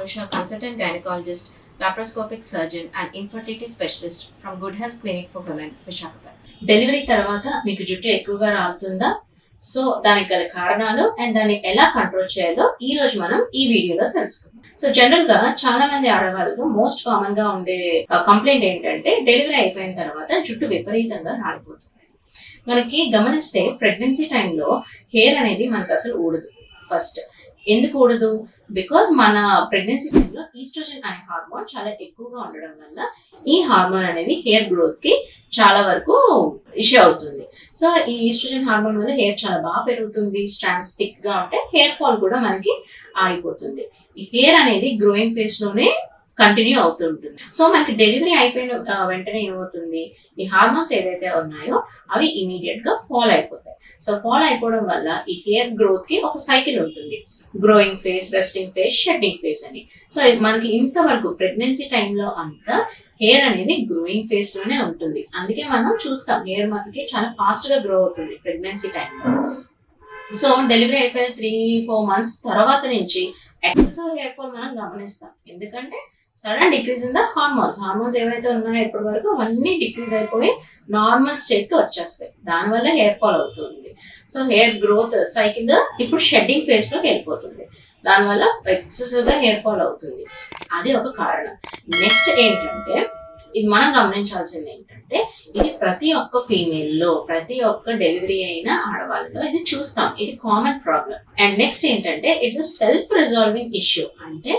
Anusha, consultant gynecologist, laparoscopic surgeon and infertility specialist from Good Health Clinic for Women, Visakhapatnam. Delivery తర్వాత మీకు జుట్టు ఎక్కువగా రాలుతుందా? So దానికి గల కారణాలు అండ్ దాన్ని ఎలా కంట్రోల్ చేయాలో ఈ రోజు మనం ఈ వీడియోలో తెలుసుకుందాం. సో జనరల్ గా చాలా మంది ఆడవాళ్ళకు మోస్ట్ కామన్ గా ఉండే కంప్లైంట్ ఏంటంటే డెలివరీ అయిపోయిన తర్వాత జుట్టు విపరీతంగా రాలిపోతుంది. మనకి గమనిస్తే ప్రెగ్నెన్సీ టైంలో హెయిర్ అనేది మనకు అసలు ఊడదు. ఫస్ట్ ఎందుకు ఊడదు? బికాజ్ మన ప్రెగ్నెన్సీ టైంలో ఈస్ట్రోజన్ అనే హార్మోన్ చాలా ఎక్కువగా ఉండడం వల్ల ఈ హార్మోన్ అనేది హెయిర్ గ్రోత్ కి చాలా వరకు ఇష్యూ అవుతుంది. సో ఈ ఈస్ట్రోజన్ హార్మోన్ వల్ల హెయిర్ చాలా బాగా పెరుగుతుంది, స్ట్రాండ్స్ థిక్ గా ఉంటే హెయిర్ ఫాల్ కూడా మనకి ఆగిపోతుంది. ఈ హెయిర్ అనేది గ్రోయింగ్ ఫేజ్ లోనే కంటిన్యూ అవుతుంటుంది. సో మనకి డెలివరీ అయిపోయిన వెంటనే ఏమవుతుంది, ఈ హార్మోన్స్ ఏదైతే ఉన్నాయో అవి ఇమీడియట్ గా ఫాల్ అయిపోతాయి. సో ఫాల్ అయిపోవడం వల్ల ఈ హెయిర్ గ్రోత్ కి ఒక సైకిల్ ఉంటుంది, growing phase, resting phase, shedding phase అని. సో మనకి ఇంతవరకు ప్రెగ్నెన్సీ టైంలో అంతా హెయిర్ అనేది గ్రోయింగ్ ఫేజ్ లోనే ఉంటుంది. అందుకే మనం చూస్తాం హెయిర్ మనకి చాలా ఫాస్ట్ గా గ్రో అవుతుంది ప్రెగ్నెన్సీ టైంలో. సో డెలివరీ అయిపోయిన 3-4 months తర్వాత నుంచి ఎక్సెసివ్ హెయిర్ ఫాల్ మనం గమనిస్తాం. ఎందుకంటే sudden decrease in the hormones ఏవైతే ఉన్నాయో ఇప్పటి వరకు అవన్నీ డిక్రీజ్ అయిపోయి నార్మల్ స్టేట్ కి వచ్చేస్తాయి. దానివల్ల హెయిర్ ఫాల్ అవుతుంది. సో హెయిర్ గ్రోత్ సైకిల్ ఇప్పుడు షెడ్డింగ్ ఫేజ్ లోకి వెళ్ళిపోతుంది. దానివల్ల ఎక్సెసివ్ గా హెయిర్ ఫాల్ అవుతుంది. అది ఒక కారణం. నెక్స్ట్ ఏంటంటే ఇది మనం గమనించాల్సింది ఏంటంటే ఇది ప్రతి ఒక్క ఫీమేల్ లో, ప్రతి ఒక్క డెలివరీ అయిన ఆడవాళ్ళలో ఇది చూస్తాం. ఇది కామన్ ప్రాబ్లం. అండ్ నెక్స్ట్ ఏంటంటే it's a self resolving issue. అంటే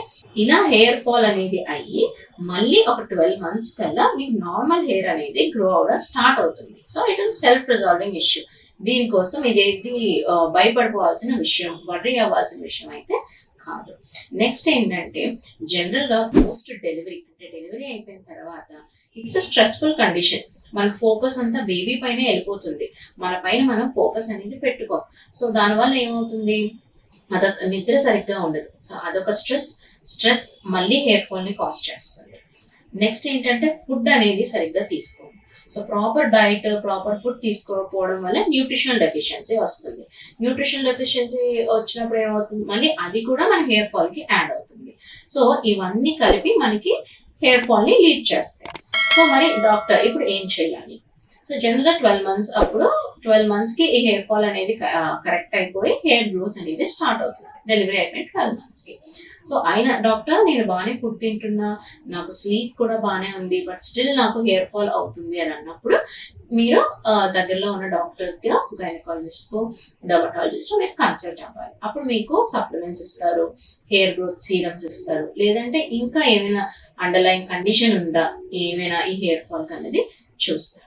ఇలా హెయిర్ ఫాల్ అనేది అయ్యి మళ్ళీ ఒక 12 months కల్లా మీకు నార్మల్ హెయిర్ అనేది గ్రో అవడం స్టార్ట్ అవుతుంది. So it is self resolving issue. దీనికోసం ఇదేది భయపడిపోవాల్సిన విషయం, వర్రీ అవ్వాల్సిన విషయం అయితే కాదు. నెక్స్ట్ ఏంటంటే జనరల్ గా పోస్ట్ డెలివరీ, అంటే డెలివరీ అయిపోయిన తర్వాత ఇట్స్ అ స్ట్రెస్ఫుల్ కండిషన్. మన ఫోకస్ అంతా బేబీ పైన వెళ్ళిపోతుంది. మన పైన మనం ఫోకస్ అనేది పెట్టుకోం. సో దానివల్ల ఏమవుతుంది, అదొక నిద్ర సరిగ్గా ఉండదు. సో అదొక స్ట్రెస్ మళ్ళీ హెయిర్ ఫాల్ ని కాజ్ చేస్తుంది. నెక్స్ట్ ఏంటంటే ఫుడ్ అనేది సరిగ్గా తీసుకోం. So proper diet, proper food తీసుకోకపోవడం వల్ల న్యూట్రిషనల్ డెఫిషియన్సీ వస్తుంది. న్యూట్రిషనల్ డెఫిషియన్సీ వచ్చినప్పుడు ఏమవుతుంది, మళ్ళీ అది కూడా మన హెయిర్ ఫాల్ కి యాడ్ అవుతుంది. సో ఇవన్నీ కలిపి మనకి హెయిర్ ఫాల్ ని లీడ్ చేస్తాయి. సో మరి డాక్టర్ ఇప్పుడు ఏం చేయాలి? సో జనరల్ గా 12 months, అప్పుడు 12 months కి ఈ హెయిర్ ఫాల్ అనేది కరెక్ట్ అయిపోయి హెయిర్ గ్రోత్ అనేది స్టార్ట్ అవుతుంది డెలివరీ అయిపోయిన 12 months కి. సో అయినా డాక్టర్ నేను బాగానే ఫుడ్ తింటున్నా, నాకు స్లీప్ కూడా బాగానే ఉంది, బట్ స్టిల్ నాకు హెయిర్ ఫాల్ అవుతుంది అని అన్నప్పుడు మీరు దగ్గరలో ఉన్న డాక్టర్ కి, గైనకాలజిస్ట్ కు, డర్మటాలజిస్ట్ మీరు కన్సల్ట్ అవ్వాలి. అప్పుడు మీకు సప్లిమెంట్స్ ఇస్తారు, హెయిర్ గ్రోత్ సీరమ్స్ ఇస్తారు, లేదంటే ఇంకా ఏమైనా అండర్లైన్ కండిషన్ ఉందా, ఏమైనా ఈ హెయిర్ ఫాల్ అనేది చూస్తారు.